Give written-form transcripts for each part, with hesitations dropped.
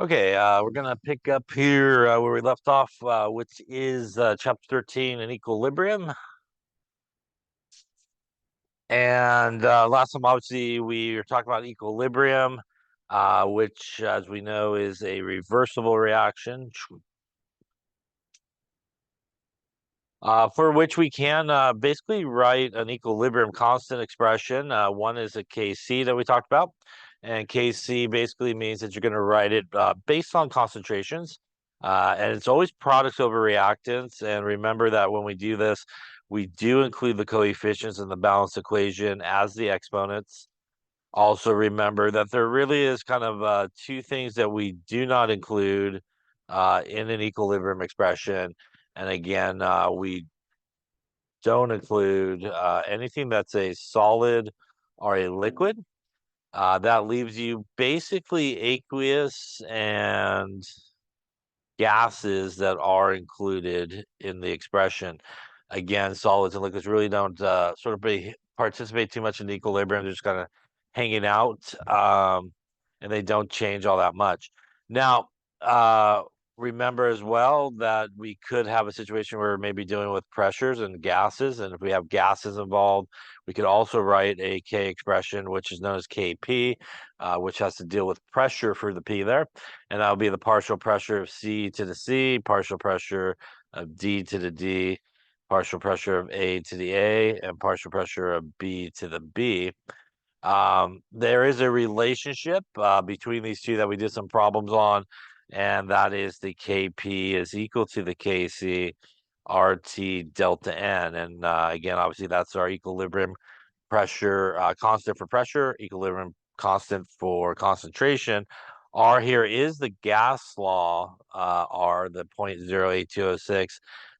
Okay, we're gonna pick up here where we left off, which is chapter 13 in equilibrium. And last time, obviously, we were talking about equilibrium, which, as we know, is a reversible reaction, for which we can basically write an equilibrium constant expression. One is a Kc that we talked about, and Kc basically means that you're going to write it based on concentrations, and it's always products over reactants. And remember that when we do this, we do include the coefficients in the balanced equation as the exponents. Also remember that there really is kind of two things that we do not include in an equilibrium expression. And again, we don't include anything that's a solid or a liquid. That leaves you basically aqueous and gases that are included in the expression. Again, solids and liquids really don't participate too much in the equilibrium. They're just kind of hanging out, and they don't change all that much. Now, uh, remember as well that we could have a situation where we're maybe dealing with pressures and gases, and if we have gases involved, we could also write a K expression, which is known as Kp, which has to deal with pressure for the P there, and that'll be the partial pressure of C to the C, partial pressure of D to the D, partial pressure of A to the A, and partial pressure of B to the B. There is a relationship between these two that we did some problems on, and that is the Kp is equal to the Kc RT delta N. And again, obviously, that's our equilibrium pressure constant for pressure, equilibrium constant for concentration. R here is the gas law, R, the 0.08206.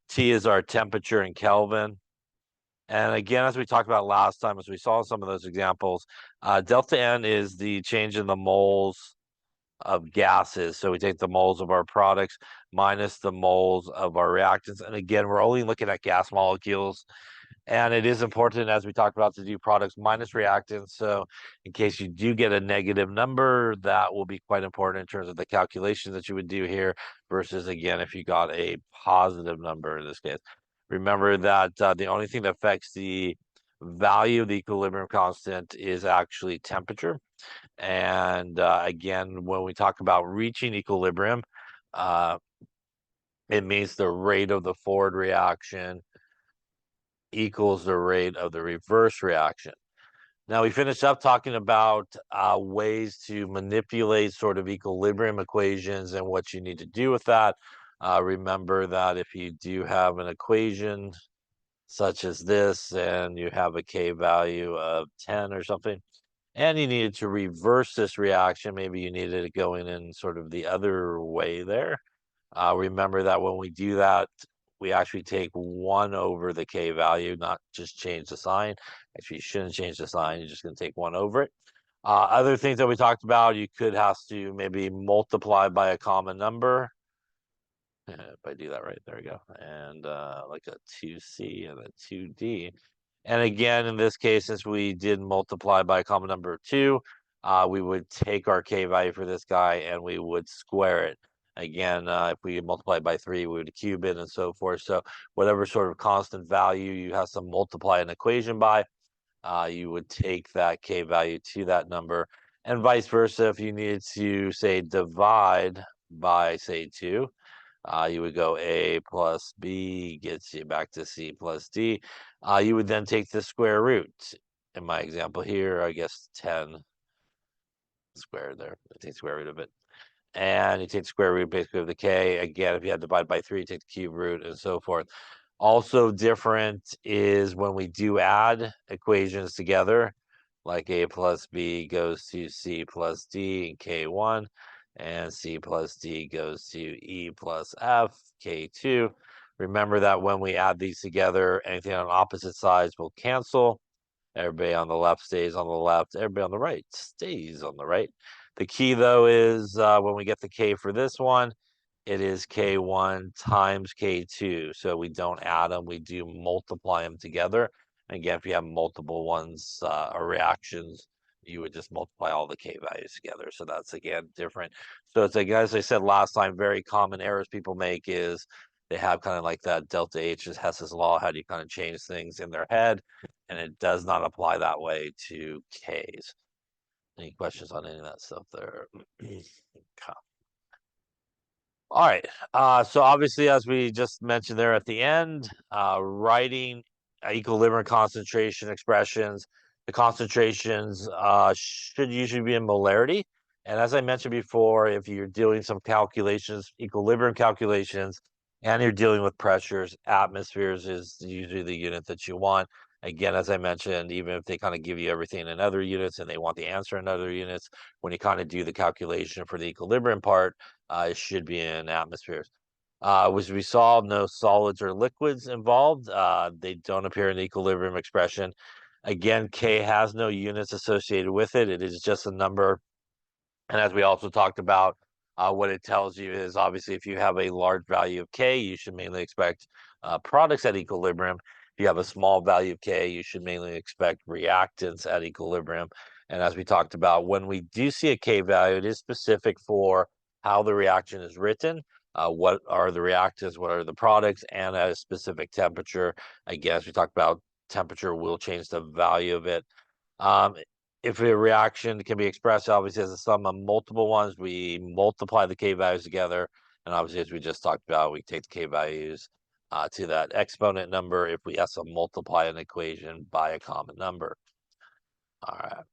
T is our temperature in Kelvin. And again, as we talked about last time, as we saw some of those examples, delta N is the change in the moles of gases. So we take the moles of our products minus the moles of our reactants. And again, we're only looking at gas molecules. And it is important, as we talked about, to do products minus reactants. So in case you do get a negative number, that will be quite important in terms of the calculations that you would do here versus, again, if you got a positive number in this case. Remember that the only thing that affects the value of the equilibrium constant is actually temperature. And again, when we talk about reaching equilibrium, uh, it means the rate of the forward reaction equals the rate of the reverse reaction. Now, we finished up talking about ways to manipulate sort of equilibrium equations and what you need to do with that. Remember that if you do have an equation such as this and you have a K value of 10 or something, and you needed to reverse this reaction, maybe you needed it going in sort of the other way there. Remember that when we do that, we actually take 1 over the K value, not just change the sign. Actually, you shouldn't change the sign. You're just going to take 1 over it. Other things that we talked about, you could have to maybe multiply by a common number. If I do that right, there we go. And like a 2C and a 2D. And again, in this case, since we did multiply by a common number of 2, we would take our K value for this guy and we would square it. Again, if we multiply by 3, we would cube it and so forth. So whatever sort of constant value you have to multiply an equation by, you would take that K value to that number. And vice versa, if you needed to, say, divide by, say, 2, you would go A plus B gets you back to C plus D. You would then take the square root. In my example here, I guess 10 squared there. I take square root of it. And you take the square root basically of the K. Again, if you had to divide by 3, you take the cube root and so forth. Also different is when we do add equations together, like A plus B goes to C plus D in K1, and C plus D goes to E plus F, K2. Remember that when we add these together, anything on opposite sides will cancel. Everybody on the left stays on the left. Everybody on the right stays on the right. The key, though, is when we get the K for this one, it is K1 times K2. So we don't add them, we do multiply them together. Again, if you have multiple ones or reactions, you would just multiply all the K values together. So that's again different. So it's like, as I said last time, very common errors people make is they have kind of like that delta H is Hess's law. How do you kind of change things in their head? And it does not apply that way to Ks. Any questions on any of that stuff there? Okay. All right. So obviously, as we just mentioned there at the end, writing equilibrium concentration expressions, the concentrations should usually be in molarity. And as I mentioned before, if you're doing some calculations, equilibrium calculations, and you're dealing with pressures, atmospheres is usually the unit that you want. Again, as I mentioned, even if they kind of give you everything in other units and they want the answer in other units, when you kind of do the calculation for the equilibrium part, it should be in atmospheres. As we saw, no solids or liquids involved. They don't appear in the equilibrium expression. Again, K has no units associated with it. It is just a number. And as we also talked about, what it tells you is obviously if you have a large value of K, you should mainly expect products at equilibrium. If you have a small value of K, you should mainly expect reactants at equilibrium. And as we talked about, when we do see a K value, it is specific for how the reaction is written. What are the reactants? What are the products? And at a specific temperature. Again, as we talked about, temperature will change the value of it. Um, if a reaction can be expressed obviously as a sum of multiple ones, we multiply the K values together. And obviously, as we just talked about, we take the K values to that exponent number if we have to multiply an equation by a common number. All right.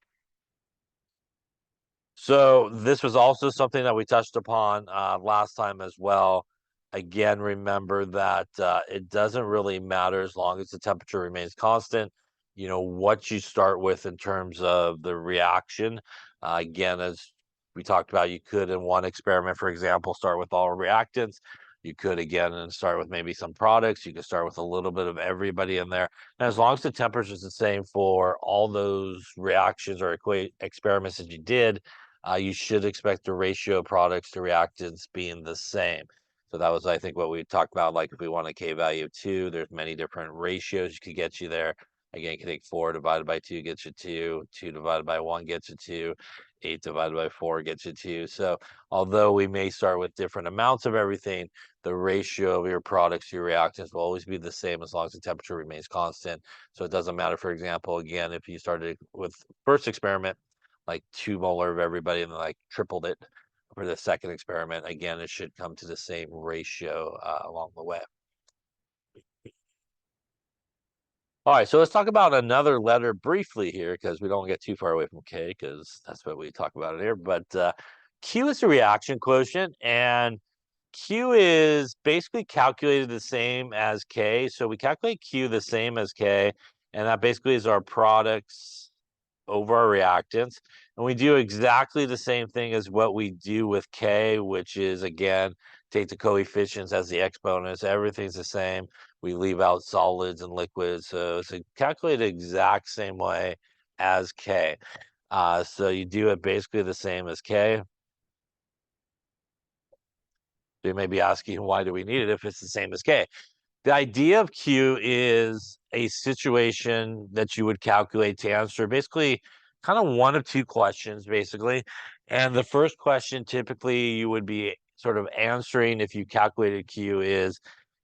So this was also something that we touched upon last time as well. Again, remember that it doesn't really matter as long as the temperature remains constant. You know, what you start with in terms of the reaction. Again, as we talked about, you could in one experiment, for example, start with all reactants. You could again and start with maybe some products. You could start with a little bit of everybody in there. And as long as the temperature is the same for all those reactions or experiments that you did, you should expect the ratio of products to reactants being the same. So that was, I think, what we talked about. Like if we want a K value of 2, there's many different ratios you could get you there. Again, you can take 4 divided by 2 gets you 2, 2 divided by 1 gets you 2, 8 divided by 4 gets you 2. So although we may start with different amounts of everything, the ratio of your products to your reactants will always be the same as long as the temperature remains constant. So it doesn't matter, for example, again, if you started with first experiment, like 2 molar of everybody and then like tripled it for the second experiment. Again, it should come to the same ratio along the way. All right, so let's talk about another letter briefly here because we don't get too far away from K because that's what we talk about it here. But Q is the reaction quotient, and Q is basically calculated the same as K. So we calculate Q the same as K, and that basically is our products over our reactants. And we do exactly the same thing as what we do with K, which is, again, take the coefficients as the exponents. Everything's the same. We leave out solids and liquids. So it's calculated the exact same way as K. So you do it basically the same as K. You may be asking, why do we need it if it's the same as K? The idea of Q is a situation that you would calculate to answer basically kind of one of two questions, basically. And the first question typically you would be sort of answering if you calculated Q is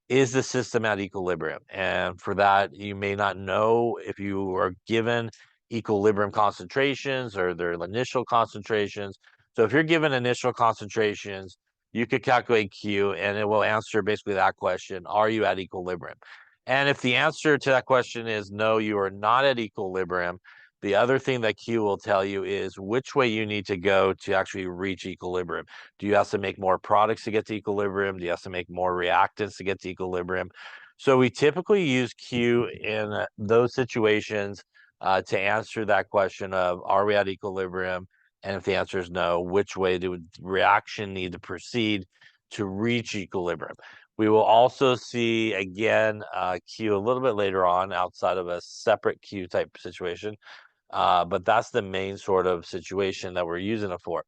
the system at equilibrium? And for that, you may not know if you are given equilibrium concentrations or their initial concentrations. So if you're given initial concentrations, you could calculate Q and it will answer basically that question, are you at equilibrium? And if the answer to that question is no, you are not at equilibrium, the other thing that Q will tell you is which way you need to go to actually reach equilibrium. Do you have to make more products to get to equilibrium? Do you have to make more reactants to get to equilibrium? So we typically use Q in those situations to answer that question of are we at equilibrium? And if the answer is no, which way do reaction need to proceed to reach equilibrium? We will also see, again, Q a little bit later on outside of a separate Q type situation. But that's the main sort of situation that we're using it for.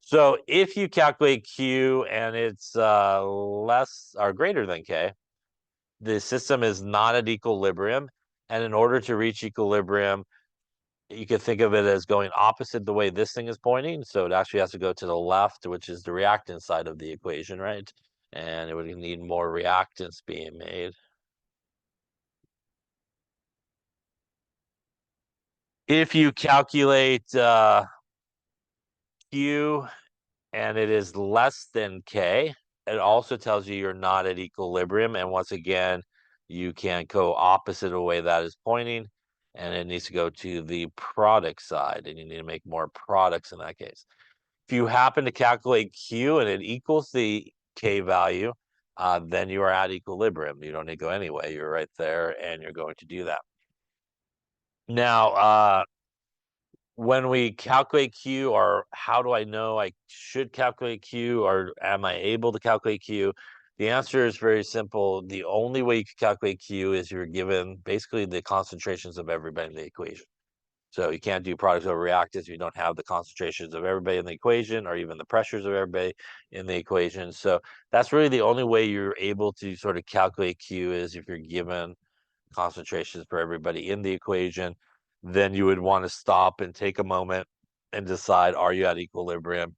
So if you calculate Q and it's less or greater than K, the system is not at equilibrium. And in order to reach equilibrium, you could think of it as going opposite the way this thing is pointing. So it actually has to go to the left, which is the reactant side of the equation, right? And it would need more reactants being made. If you calculate Q and it is less than K, it also tells you you're not at equilibrium. And once again, you can go opposite of the way that is pointing, and it needs to go to the product side, and you need to make more products in that case. If you happen to calculate Q and it equals the K value, then you are at equilibrium. You don't need to go anyway. You're right there, and you're going to do that. Now, when we calculate Q, or how do I know I should calculate Q, or am I able to calculate Q? The answer is very simple. The only way you can calculate Q is you're given basically the concentrations of everybody in the equation. So you can't do products over reactants if you don't have the concentrations of everybody in the equation, or even the pressures of everybody in the equation. So that's really the only way you're able to sort of calculate Q, is if you're given concentrations for everybody in the equation. Then you would want to stop and take a moment and decide, are you at equilibrium?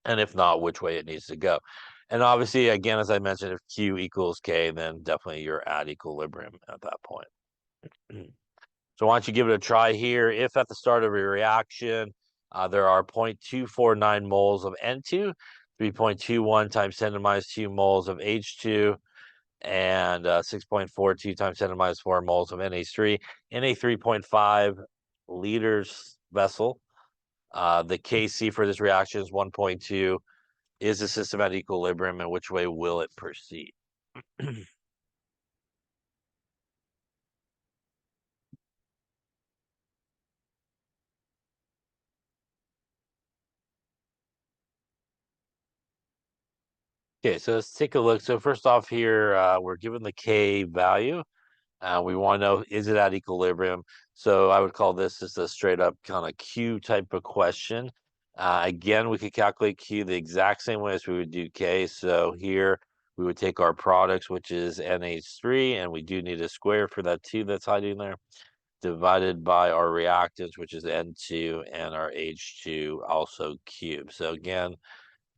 And if not, which way it needs to go. And obviously, again, as I mentioned, if Q equals K, then definitely you're at equilibrium at that point. So why don't you give it a try here? If at the start of a reaction, there are 0.249 moles of N2, 3.21 times 10 to the minus 2 moles of H2, and 6.42 times 10 to the minus 4 moles of NH3 in a 3.5 liters vessel. The Kc for this reaction is 1.2. Is the system at equilibrium, and which way will it proceed? Okay, so let's take a look. So first off here, we're given the K value. We want to know, is it at equilibrium? So I would call this just a straight up kind of Q type of question. Again, we could calculate Q the exact same way as we would do K. So here we would take our products, which is NH3, and we do need a square for that 2 that's hiding there, divided by our reactants, which is N2, and our H2, also cubed. So again,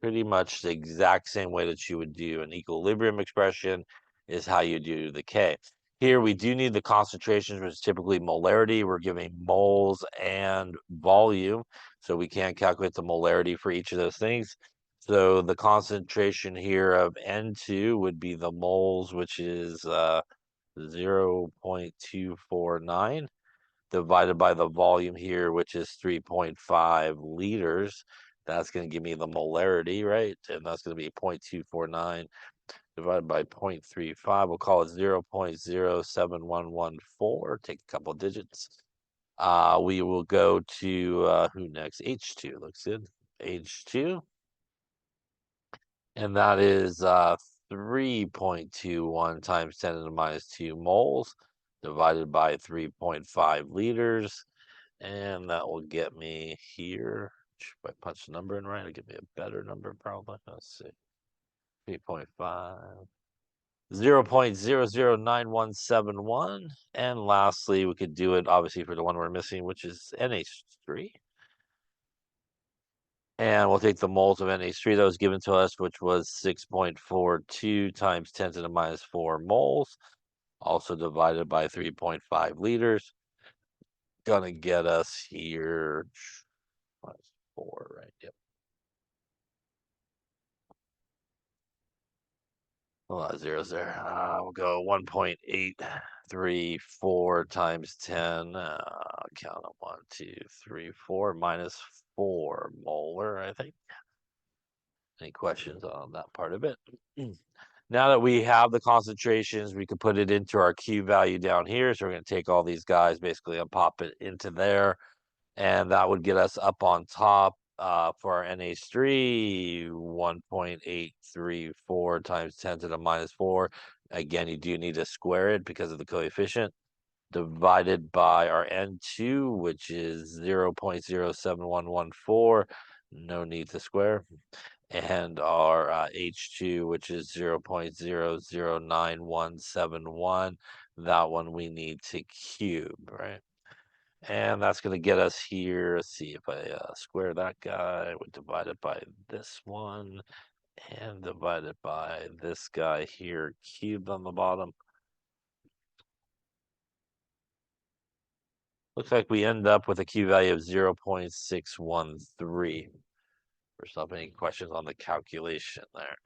pretty much the exact same way that you would do an equilibrium expression is how you do the K. Here we do need the concentrations, which is typically molarity. We're giving moles and volume, so we can't calculate the molarity for each of those things. So the concentration here of N2 would be the moles, which is 0.249, divided by the volume here, which is 3.5 liters. That's going to give me the molarity, right? And that's going to be 0.249 divided by 0.35. We'll call it 0.07114. Take a couple of digits. We will go to who next? H2 looks good. H2. And that is 3.21 times 10 to the minus 2 moles divided by 3.5 liters. And that will get me here. If I punch the number in right, it'll give me a better number probably. Let's see. 3.5. 0.009171. And lastly, we could do it obviously for the one we're missing, which is NH3. And we'll take the moles of NH3 that was given to us, which was 6.42 times 10 to the minus 4 moles, also divided by 3.5 liters. Gonna get us here minus 4, right? Yep. A lot of zeros there. We'll go 1.834 times 10. Count them 1, 2, 3, 4, minus 4 molar, I think. Any questions on that part of it? Now that we have the concentrations, we can put it into our Q value down here. So we're going to take all these guys basically and pop it into there. And that would get us up on top for our NH3, 1.834 times 10 to the minus 4. Again, you do need to square it because of the coefficient, divided by our N2, which is 0.07114. No need to square. And our H2, which is 0.009171. That one we need to cube, right? And that's going to get us here. Let's see if I square that guy. We divide it by this one and divide it by this guy here, cubed on the bottom. Looks like we end up with a Q value of 0.613. There's not any questions on the calculation there.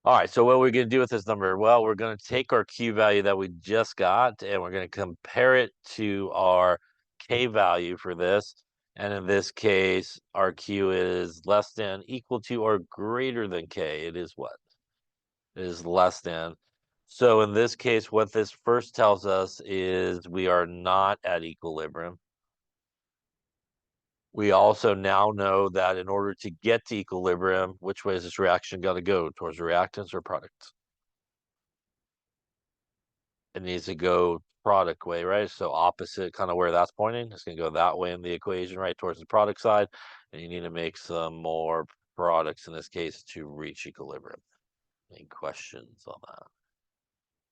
All right, so what we're going to do with this number? Well, we're going to take our Q value that we just got, and we're going to compare it to our K value for this. And in this case, our Q is less than, equal to, or greater than K. It is what? It is less than. So in this case, what this first tells us is we are not at equilibrium. We also now know that in order to get to equilibrium, which way is this reaction going to go? Towards reactants or products? It needs to go product way, right? So opposite kind of where that's pointing. It's going to go that way in the equation, right, towards the product side. And you need to make some more products in this case to reach equilibrium. Any questions on that?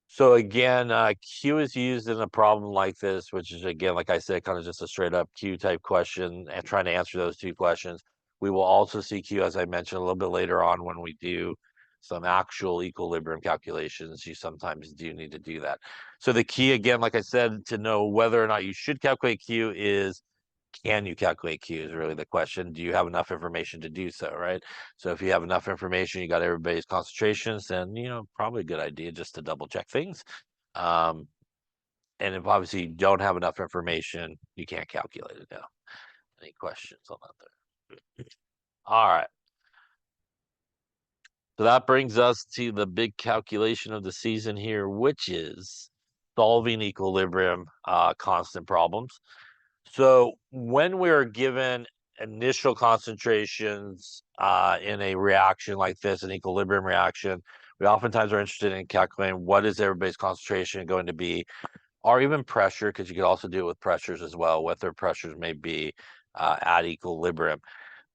So again, Q is used in a problem like this, which is, again, like I said, kind of just a straight up Q type question and trying to answer those two questions. We will also see Q, as I mentioned, a little bit later on when we do some actual equilibrium calculations. You sometimes do need to do that. So the key, again, like I said, to know whether or not you should calculate Q is, can you calculate Q is really the question. Do you have enough information to do so, right? So if you have enough information, you got everybody's concentrations, then, probably a good idea just to double check things. And if obviously you don't have enough information, you can't calculate it now. Any questions on that there? All right. So that brings us to the big calculation of the season here, which is solving equilibrium constant problems. So when we're given initial concentrations in a reaction like this, an equilibrium reaction, we oftentimes are interested in calculating what is everybody's concentration going to be, or even pressure, because you could also do it with pressures as well, what their pressures may be at equilibrium.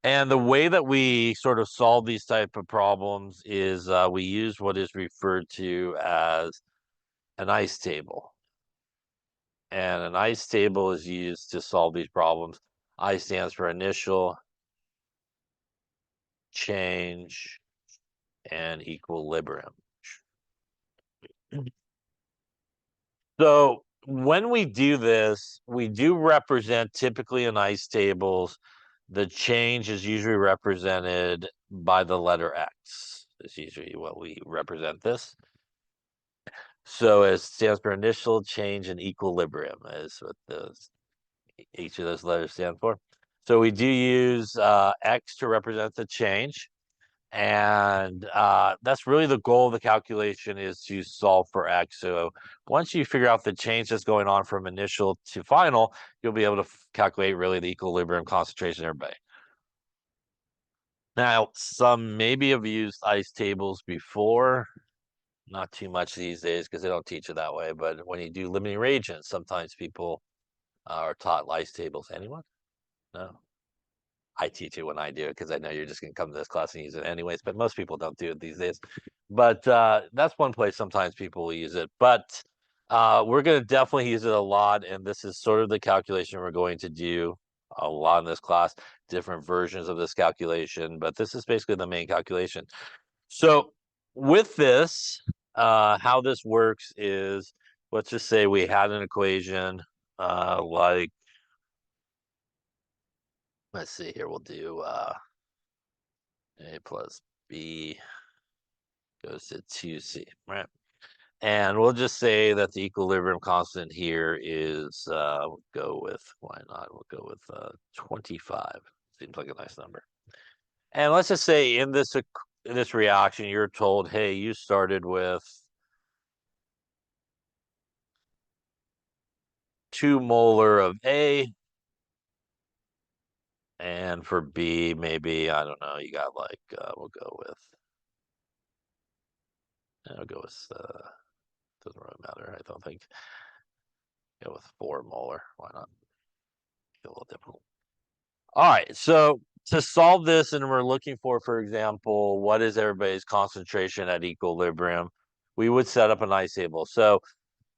And the way that we sort of solve these type of problems is we use what is referred to as an ice table. And an ice table is used to solve these problems. I stands for initial, change, and equilibrium. So when we do this, we do represent typically in ice tables, the change is usually represented by the letter X. It's usually what we represent this. So it stands for initial, change, and equilibrium is what each of those letters stand for. So we do use X to represent the change. And that's really the goal of the calculation, is to solve for X. So once you figure out the change that's going on from initial to final, you'll be able to calculate really the equilibrium concentration of everybody. Now, some maybe have used ice tables before. Not too much these days because they don't teach it that way. But when you do limiting reagents, sometimes people are taught ice tables. Anyone? No. I teach it when I do it because I know you're just going to come to this class and use it anyways. But most people don't do it these days. But that's one place sometimes people will use it. But we're going to definitely use it a lot. And this is sort of the calculation we're going to do a lot in this class, different versions of this calculation. But this is basically the main calculation. So with this, how this works is, let's just say we had an equation like, let's see here, we'll do A plus B goes to 2C, right? And we'll just say that the equilibrium constant here is, we'll go with, why not? We'll go with 25. Seems like a nice number. And let's just say in this reaction, you're told, hey, you started with 2 molar of A. And for B, maybe, I don't know, you got like, we'll go with, doesn't really matter, I don't think. Go with 4 molar. Why not? A little difficult. All right, so to solve this, and we're looking for example, what is everybody's concentration at equilibrium? We would set up an ice table. So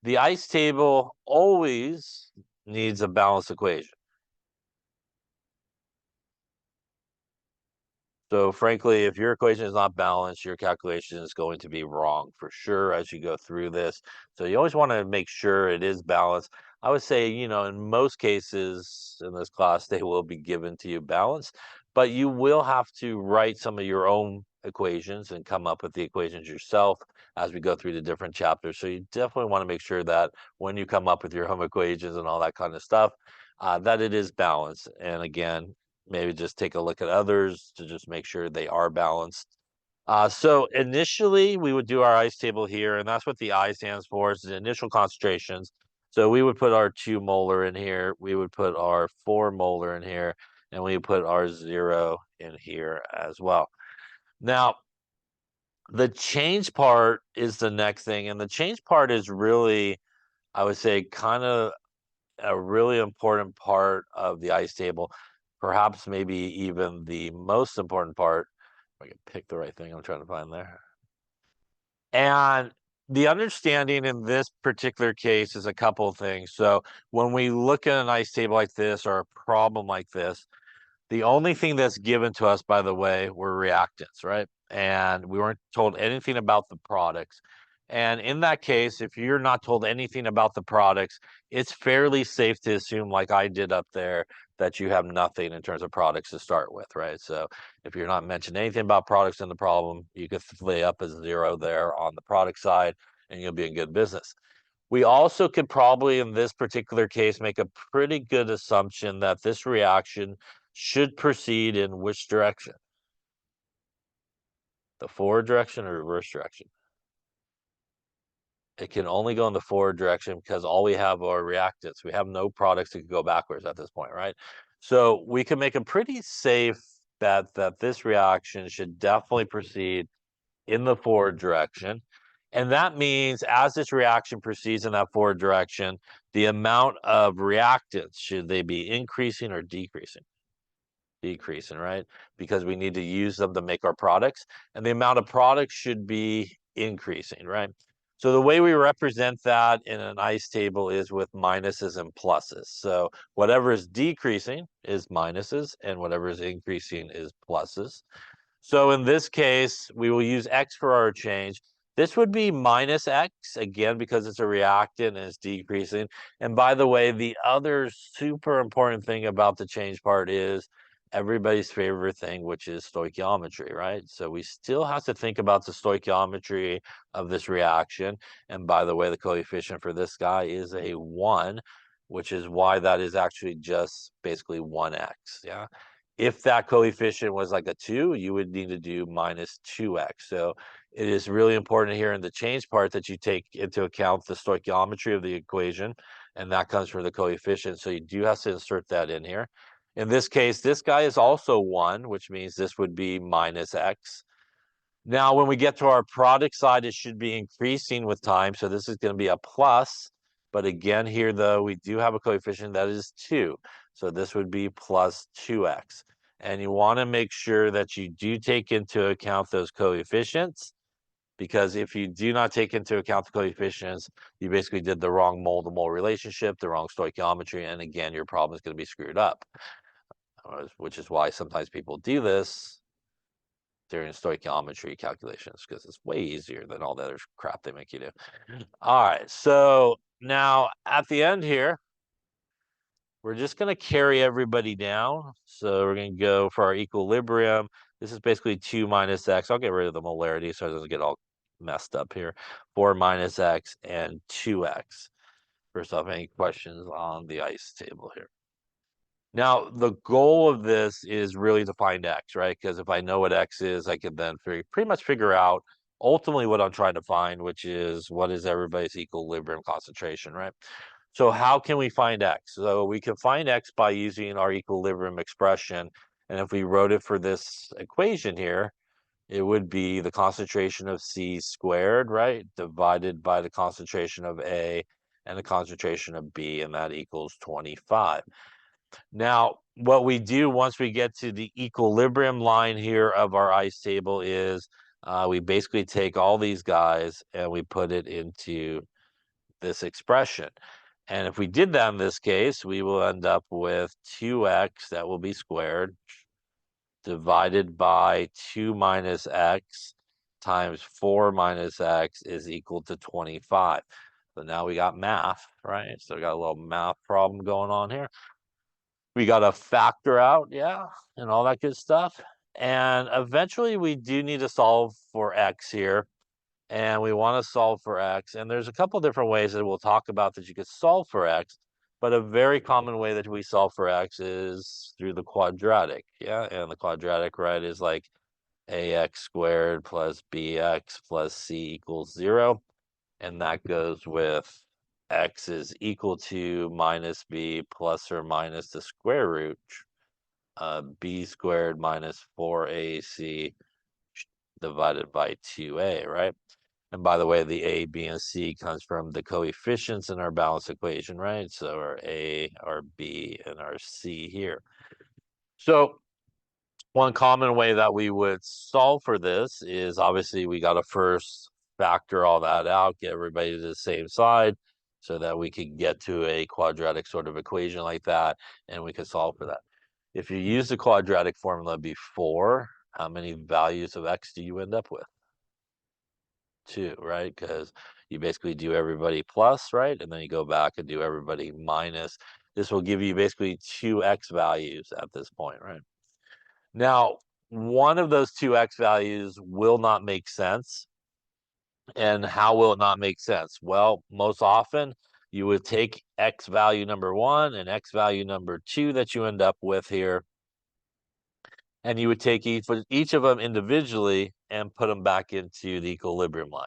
the ice table always needs a balanced equation. So frankly, if your equation is not balanced, your calculation is going to be wrong for sure as you go through this. So you always want to make sure it is balanced. I would say, in most cases in this class, they will be given to you balanced, but you will have to write some of your own equations and come up with the equations yourself as we go through the different chapters. So you definitely want to make sure that when you come up with your home equations and all that kind of stuff, that it is balanced. And again, maybe just take a look at others to just make sure they are balanced. So initially we would do our ice table here, and that's what the I stands for, is the initial concentrations. So we would put our 2 molar in here, we would put our 4 molar in here, and we put our 0 in here as well. Now, the change part is the next thing, and the change part is really, I would say, kind of a really important part of the ice table, perhaps maybe even the most important part. If I can pick the right thing I'm trying to find there. And the understanding in this particular case is a couple of things. So when we look at an ice table like this or a problem like this, the only thing that's given to us, by the way, were reactants, right? And we weren't told anything about the products. And in that case, if you're not told anything about the products, it's fairly safe to assume, like I did up there, that you have nothing in terms of products to start with, right? So if you're not mentioning anything about products in the problem, you could lay up a 0 there on the product side and you'll be in good business. We also could probably, in this particular case, make a pretty good assumption that this reaction should proceed in which direction? The forward direction or reverse direction? It can only go in the forward direction because all we have are reactants. We have no products that could go backwards at this point, right? So we can make a pretty safe bet that this reaction should definitely proceed in the forward direction. And that means as this reaction proceeds in that forward direction, the amount of reactants, should they be increasing or decreasing? Decreasing, right? Because we need to use them to make our products, and the amount of products should be increasing, right? So the way we represent that in an ice table is with minuses and pluses. So whatever is decreasing is minuses, and whatever is increasing is pluses. So in this case, we will use X for our change. This would be minus X, again, because it's a reactant and it's decreasing. And by the way, the other super important thing about the change part is everybody's favorite thing, which is stoichiometry, right? So we still have to think about the stoichiometry of this reaction. And by the way, the coefficient for this guy is a 1, which is why that is actually just basically 1x, yeah? If that coefficient was like a 2, you would need to do minus 2x. So it is really important here in the change part that you take into account the stoichiometry of the equation, and that comes from the coefficient. So you do have to insert that in here. In this case, this guy is also 1, which means this would be minus x. Now, when we get to our product side, it should be increasing with time. So this is going to be a plus. But again, here, though, we do have a coefficient that is 2. So this would be plus 2x. And you want to make sure that you do take into account those coefficients, because if you do not take into account the coefficients, you basically did the wrong mole-to-mole relationship, the wrong stoichiometry, and again, your problem is going to be screwed up, which is why sometimes people do this during stoichiometry calculations, because it's way easier than all the other crap they make you do. All right, so now at the end here, we're just going to carry everybody down. So we're going to go for our equilibrium. This is basically 2 minus x. I'll get rid of the molarity so it doesn't get all messed up here. 4 minus x and 2x. First off, any questions on the ice table here? Now, the goal of this is really to find x, right? Because if I know what x is, I can then pretty much figure out ultimately what I'm trying to find, which is what is everybody's equilibrium concentration, right? So how can we find x? So we can find x by using our equilibrium expression. And if we wrote it for this equation here, it would be the concentration of C squared, right? Divided by the concentration of A and the concentration of B, and that equals 25. Now, what we do once we get to the equilibrium line here of our ice table is we basically take all these guys and we put it into this expression. And if we did that in this case, we will end up with 2x that will be squared divided by 2 minus x times 4 minus x is equal to 25. So now we got math, right? So we got a little math problem going on here. We got to factor out, yeah, and all that good stuff. And eventually we do need to solve for x here. And we want to solve for x. And there's a couple different ways that we'll talk about that you could solve for x. But a very common way that we solve for x is through the quadratic. Yeah, and the quadratic, right, is like ax squared plus bx plus c equals 0. And that goes with x is equal to minus b plus or minus the square root b squared minus 4ac divided by 2a, right? And by the way, the a, b, and c comes from the coefficients in our balance equation, right? So our a, our b, and our c here. So one common way that we would solve for this is obviously we got to first factor all that out, get everybody to the same side so that we could get to a quadratic sort of equation like that, and we could solve for that. If you use the quadratic formula before, how many values of x do you end up with? 2, right? Because you basically do everybody plus, right? And then you go back and do everybody minus. This will give you basically 2x values at this point, right? Now, one of those 2x values will not make sense. And how will it not make sense? Well, most often you would take x value number 1 and x value number 2 that you end up with here, and you would take each of them individually and put them back into the equilibrium line.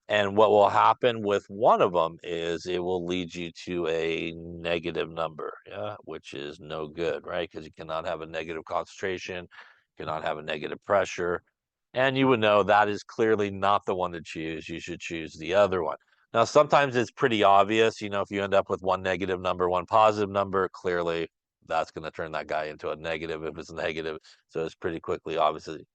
And what will happen with one of them is it will lead you to a negative number, yeah, which is no good, right? Because you cannot have a negative concentration, cannot have a negative pressure. And you would know that is clearly not the one to choose. You should choose the other one. Now, sometimes it's pretty obvious, if you end up with one negative number, one positive number, clearly that's going to turn that guy into a negative if it's negative. So it's pretty quickly, obviously.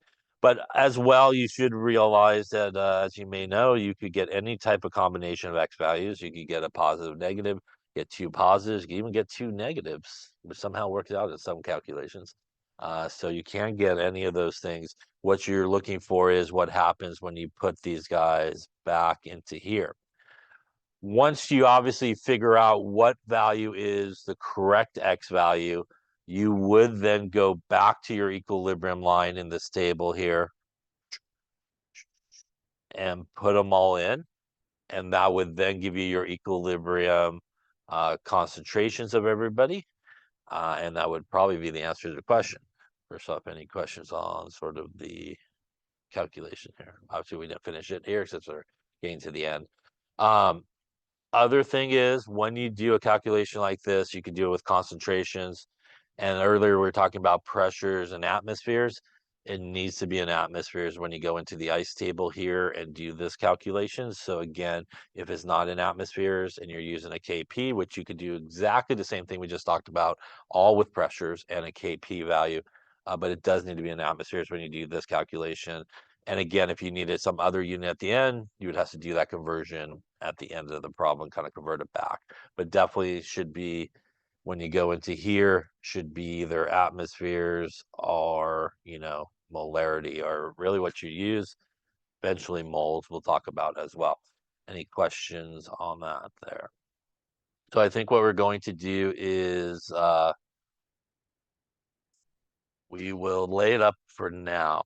But as well, you should realize that, as you may know, you could get any type of combination of x values. You could get a positive, negative, get two positives, you can even get two negatives, which somehow works out in some calculations. So you can't get any of those things. What you're looking for is what happens when you put these guys back into here. Once you obviously figure out what value is the correct x value, you would then go back to your equilibrium line in this table here and put them all in. And that would then give you your equilibrium concentrations of everybody. And that would probably be the answer to the question. First off, any questions on sort of the calculation here? Obviously, we didn't finish it here since we're getting to the end. Other thing is when you do a calculation like this, you can do it with concentrations. And earlier we were talking about pressures and atmospheres. It needs to be in atmospheres when you go into the ice table here and do this calculation. So again, if it's not in atmospheres and you're using a KP, which you could do exactly the same thing we just talked about, all with pressures and a KP value, but it does need to be in atmospheres when you do this calculation. And again, if you needed some other unit at the end, you would have to do that conversion at the end of the problem, kind of convert it back. But definitely should be, when you go into here, should be either atmospheres or, molarity, or really what you use. Eventually moles we'll talk about as well. Any questions on that there? So I think what we're going to do is we will lay it up for now.